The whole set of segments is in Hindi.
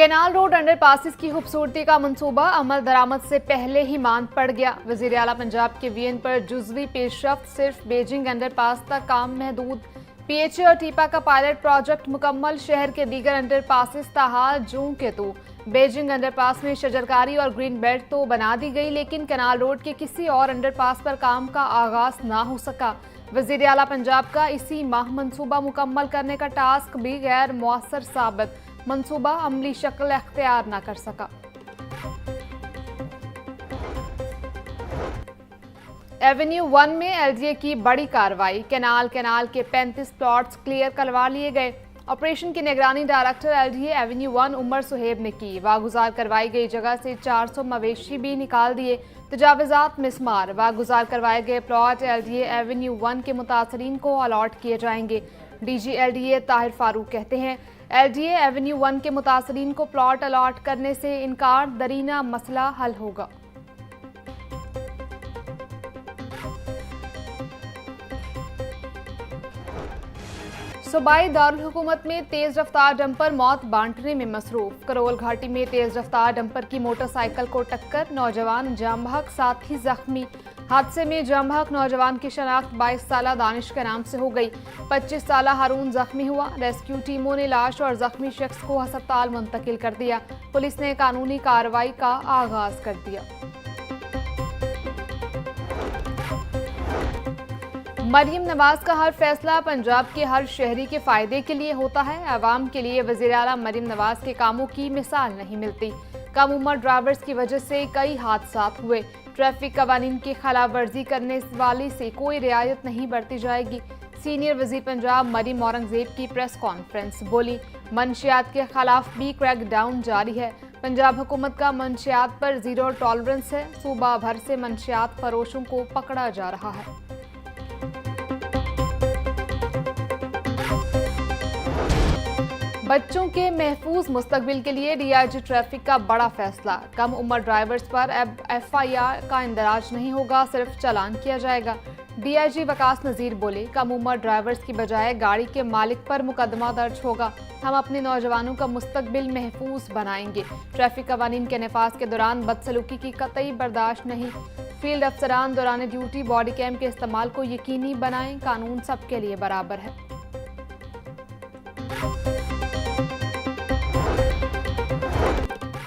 केनाल रोड अंडरपासेस की खूबसूरती का मंसूबा अमल दरामद से पहले ही मांद पड़ गया। वजीर आला पंजाब के वीएन पर जुज़वी पेशरफ्त, सिर्फ बेजिंग अंडरपास तक काम महदूद। पीएचए और टीपा का पायलट प्रोजेक्ट मुकम्मल, शहर के दीगर अंडरपासेस ताहाल जूं के तू। बेजिंग अंडरपास में शजरकारी और ग्रीन बेल्ट तो बना दी गई, लेकिन केनाल रोड के किसी और अंडरपास पर काम का आगाज ना हो सका। वजीर आला पंजाब का इसी माह मंसूबा मुकम्मल करने का टास्क भी गैर मुअस्सर साबित, मंसूबा अमली शक्ल अख्तियार न कर सका। एवेन्यू 1 में एलडीए की बड़ी कार्रवाई, केनाल के 35 प्लॉट्स क्लियर करवा लिए गए। ऑपरेशन की निगरानी director LDA avenue 1 Umar Suhaib ने की। वागुजार करवाई गई जगह से 400 मवेशी भी निकाल दिए। तजावजात मिसमार, वागुजार करवाए गए प्लॉट एलडीए एवेन्यू 1 के मुतासरीन को अलॉट किए जाएंगे। डीजी एलडीए ताहिर फारूक कहते हैं, एलडीए एवेन्यू 1 के मुतासरीन को प्लॉट अलॉट करने से इनकार दरीना मसला हल होगा। सूबाई दारुल हुकूमत में तेज रफ्तार डंपर मौत बांटने में मसरूफ। करोल घाटी में तेज रफ्तार डंपर की मोटरसाइकिल को टक्कर, नौजवान जाम बहक, साथ ही जख्मी। हादसे में जाम बहक नौजवान की शनाख्त 22 साला दानिश के नाम से हो गई। 25 साला हारून जख्मी हुआ। रेस्क्यू टीमों ने लाश और जख्मी शख्स को अस्पताल मुंतकिल कर दिया। पुलिस ने कानूनी कार्रवाई का आगाज कर दिया। मरियम नवाज का हर फैसला पंजाब के हर शहरी के फायदे के लिए होता है। अवाम के लिए वज़ीर आला मरियम नवाज के कामों की मिसाल नहीं मिलती। कम उम्र ड्राइवर्स की वजह से कई हादसात हुए। ट्रैफिक कवानीन की खिलाफ वर्जी करने वाले से कोई रियायत नहीं बरती जाएगी। सीनियर वज़ीर पंजाब मरियम औरंगजेब की प्रेस कॉन्फ्रेंस, बोली मंशियात के खिलाफ भी क्रैकडाउन जारी है। पंजाब हुकूमत का मंशियात पर जीरो टॉलरेंस है। सूबा भर से मंशियात फरोशों को पकड़ा जा रहा है। बच्चों के महफूज मुस्तकबिल के लिए डीआईजी ट्रैफिक का बड़ा फैसला। कम उम्र ड्राइवर्स पर अब एफआईआर का इंदराज नहीं होगा, सिर्फ चालान किया जाएगा। डीआईजी वकास नजीर बोले, कम उम्र ड्राइवर्स की बजाय गाड़ी के मालिक पर मुकदमा दर्ज होगा। हम अपने नौजवानों का मुस्तकबिल महफूज बनाएंगे। ट्रैफिक कवानीन के नफाज के दौरान बदसलूकी की कतई बर्दाश्त नहीं। फील्ड अफसरान दौरान ड्यूटी बॉडी कैम के इस्तेमाल को यकीनी बनाएं। कानून सबके लिए बराबर है।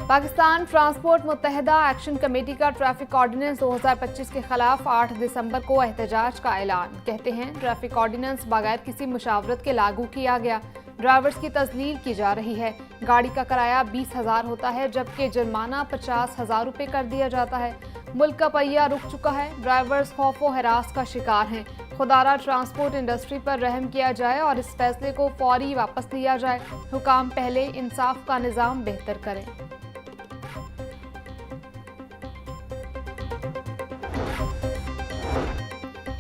पाकिस्तान ट्रांसपोर्ट मुत्तहिदा एक्शन कमेटी का ट्रैफिक ऑर्डिनेंस 2025 के खिलाफ 8 दिसंबर को एहतजाज का ऐलान। कहते हैं, ट्रैफिक ऑर्डिनेंस बगैर किसी मुशावरत के लागू किया गया। ड्राइवर्स की तजलील की जा रही है। गाड़ी का किराया 20,000 होता है, जबकि जुर्माना 50,000 रुपये कर दिया जाता है। मुल्क का पहिया रुक चुका है। ड्राइवर्स खौफ व हरास का शिकार हैं। खुदारा ट्रांसपोर्ट इंडस्ट्री पर रहम किया जाए और इस फैसले को फौरी वापस लिया जाए। हुकाम पहले इंसाफ का निज़ाम बेहतर करें।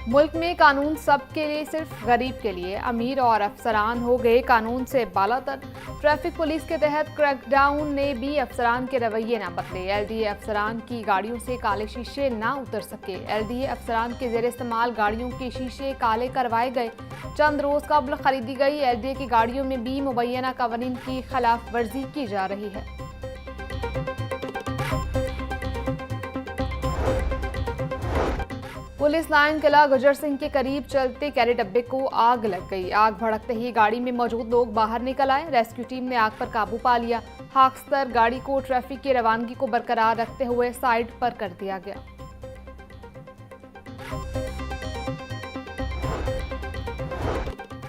मुल्क में कानून सबके लिए, सिर्फ गरीब के लिए। अमीर और अफसरान हो गए कानून से बालातर। ट्रैफिक पुलिस के तहत क्रैकडाउन ने भी अफसरान के रवैये न बदले। एलडीए अफसरान की गाड़ियों से काले शीशे ना उतर सके। एलडीए अफसरान के जेर इस्तेमाल गाड़ियों के शीशे काले करवाए गए। चंद रोज कबल खरीदी गई एलडीए की गाड़ियों में भी मुबैना कवानीन की खिलाफ वर्जी की जा रही है। पुलिस लाइन किला गुजर सिंह के करीब चलते कैरी डब्बे को आग लग गई। आग भड़कते ही गाड़ी में मौजूद लोग बाहर निकल आए। रेस्क्यू टीम ने आग पर काबू पा लिया। हाक्स्तर गाड़ी को ट्रैफिक की रवानगी को बरकरार रखते हुए साइड पर कर दिया गया।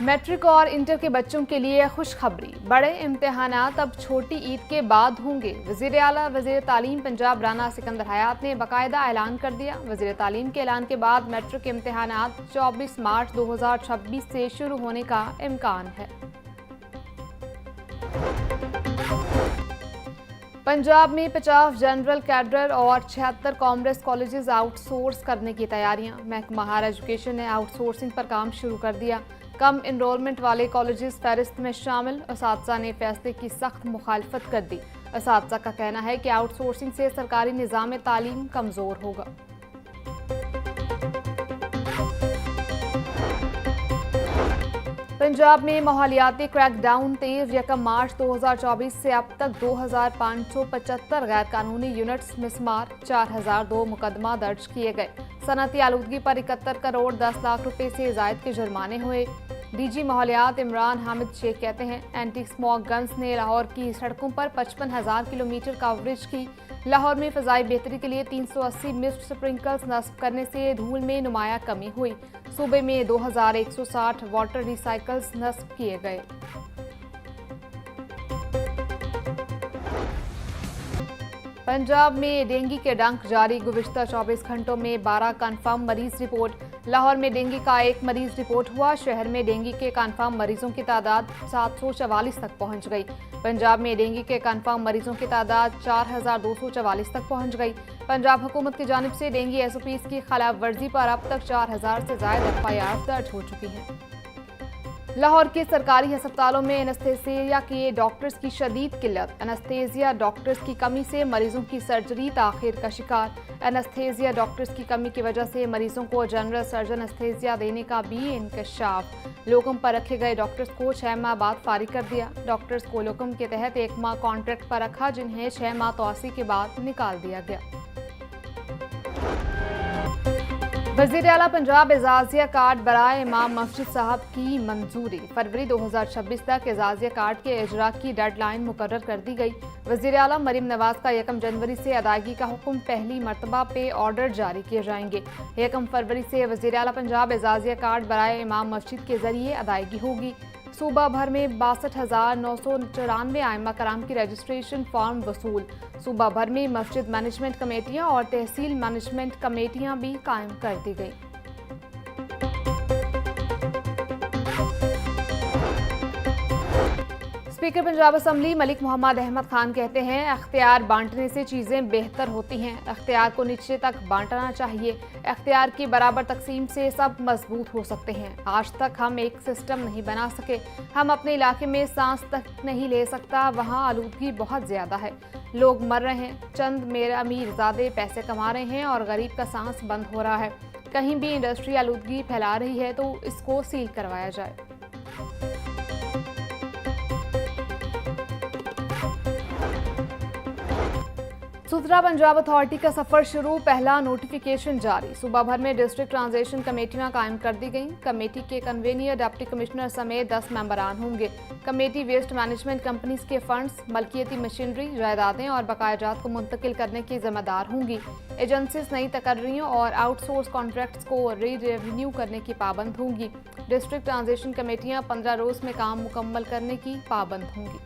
मैट्रिक और इंटर के बच्चों के लिए खुशखबरी, बड़े इम्तिहानात अब छोटी ईद के बाद होंगे। वज़ीर आला वज़ीर तालीम पंजाब राना सिकंदर हयात ने बाकायदा ऐलान कर दिया। वज़ीर तालीम के ऐलान के बाद मैट्रिक इम्तिहानात 24 मार्च 2026 से शुरू होने का इम्कान है। पंजाब में 50 जनरल कैडर और 76 कॉमर्स कॉलेजेस आउटसोर्स करने की तैयारियां। महकमा हायर एजुकेशन ने आउटसोर्सिंग पर काम शुरू कर दिया। कम इनरोलमेंट वाले कॉलेजेस फहरिस्त में शामिल। असातिज़ा ने फैसले की सख्त मुखालफत कर दी। असातिज़ा का कहना है कि आउटसोर्सिंग से सरकारी निज़ाम तालीम कमज़ोर होगा। पंजाब में माहौलियाती क्रैकडाउन तेज। 1 मार्च 2024 से अब तक 2575 गैर कानूनी यूनिट्स मिसमार, 4002 मुकदमा दर्ज किए गए। सनती आलूदगी पर 71 करोड़ 10 लाख रुपए से जायद के जुर्माने हुए। डीजी माहौलियात इमरान हामिद शेख कहते हैं, एंटी स्मॉग गन्स ने लाहौर की सड़कों पर 55,000 किलोमीटर कवरेज की। लाहौर में फ़ज़ाई बेहतरी के लिए 380 मिस्ट स्प्रिंकल्स नस्ब करने से धूल में नुमाया कमी हुई। सूबे में 2160 वाटर रिसाइकल्स नस्ब किए गए। पंजाब में डेंगू के डंक जारी। गुज़िश्ता 24 घंटों में 12 कन्फर्म मरीज रिपोर्ट। लाहौर में डेंगू का 1 मरीज रिपोर्ट हुआ। शहर में डेंगू के कन्फर्म मरीजों की तादाद 744 तक पहुंच गई। पंजाब में डेंगू के कन्फर्म मरीजों की तादाद 4244 तक पहुंच गई। पंजाब हुकूमत की जानिब से डेंगू SOPs की खिलाफ वर्जी पर अब तक 4000 से ज्यादा FIR दर्ज हो चुकी हैं। लाहौर के सरकारी अस्पतालों में एनेस्थेसिया के डॉक्टर्स की शदीद किल्लत। एनेस्थेसिया डॉक्टर्स की कमी से मरीजों की सर्जरी ताखिर का शिकार। एनेस्थेसिया डॉक्टर्स की कमी की वजह से मरीजों को जनरल सर्जन एनेस्थेसिया देने का भी इंकशाफ। लोकम पर रखे गए डॉक्टर्स को 6 माह बाद फारिग कर दिया। डॉक्टर्स को लोकम के तहत 1 माह कॉन्ट्रैक्ट पर रखा, जिन्हें 6 माह तोसी के बाद निकाल दिया गया। वज़ीर आला पंजाब एजाजिया कार्ड बराए इमाम मस्जिद साहब की मंजूरी। फरवरी 2026 तक एजाजिया कार्ड के इजरा की डेडलाइन मुकर्रर कर दी गई। वज़ीर आला मरीम नवाज का 1 जनवरी से अदायगी का हुक्म। पहली मरतबा पे ऑर्डर जारी किए जाएंगे। 1 फरवरी से वज़ीर आला पंजाब एजाजिया कार्ड बराए इमाम मस्जिद के जरिए अदायगी होगी। सूबा भर में 62,994 आइम्मा कराम की रजिस्ट्रेशन फॉर्म वसूल। सूबा भर में मस्जिद मैनेजमेंट कमेटियां और तहसील मैनेजमेंट कमेटियां भी कायम कर दी गई। स्पीकर पंजाब असम्बली मलिक मोहम्मद अहमद खान कहते हैं, अख्तियार बांटने से चीज़ें बेहतर होती हैं। अख्तियार को नीचे तक बांटना चाहिए। अख्तियार की बराबर तकसीम से सब मजबूत हो सकते हैं। आज तक हम एक सिस्टम नहीं बना सके। हम अपने इलाके में सांस तक नहीं ले सकता, वहाँ आलूदगी बहुत ज़्यादा है। लोग मर रहे हैं। चंद मेरे अमीरजादे पैसे कमा रहे हैं और गरीब का सांस बंद हो रहा है। कहीं भी इंडस्ट्री आलूदगी फैला रही है तो इसको सील करवाया जाए। सुथरा पंजाब अथॉरिटी का सफर शुरू। पहला नोटिफिकेशन जारी। सूबा भर में डिस्ट्रिक्ट ट्रांजिशन कमेटियां कायम कर दी गईं। कमेटी के कन्वेनियर डिप्टी कमिश्नर समेत 10 मेंबरान होंगे। कमेटी वेस्ट मैनेजमेंट कंपनीज के फंड्स, मलकियती मशीनरी, जायदादें और बकायाजात को मुंतकिल करने की जिम्मेदार होंगी। एजेंसीज नई तकर्रियों और आउटसोर्स कॉन्ट्रैक्ट्स को रेवेन्यू करने की पाबंद होंगी। डिस्ट्रिक्ट ट्रांजिशन कमेटियां 15 रोज में काम मुकम्मल करने की पाबंद होंगी।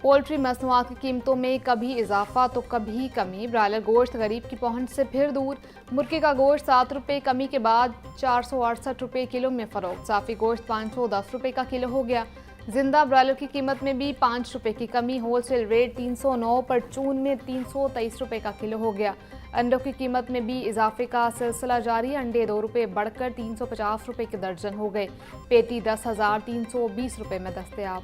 पोल्ट्री मसनूआत की कीमतों में कभी इजाफा तो कभी कमी। ब्रायलर गोश्त गरीब की पहुंच से फिर दूर। मुर्गी का गोश्त 7 रुपये कमी के बाद 468 रुपये किलो में फरोख्त। साफ़ी गोश्त 510 रुपये का किलो हो गया। जिंदा ब्रायलर की कीमत में भी 5 रुपये की कमी। होलसेल रेट 309, परचून में 323 रुपये का किलो हो गया। अंडों की कीमत में भी इजाफे का सिलसिला जारी। अंडे 2 रुपये बढ़कर 350 रुपये के दर्जन हो गए। पेटी 10,320 रुपये में दस्तयाब।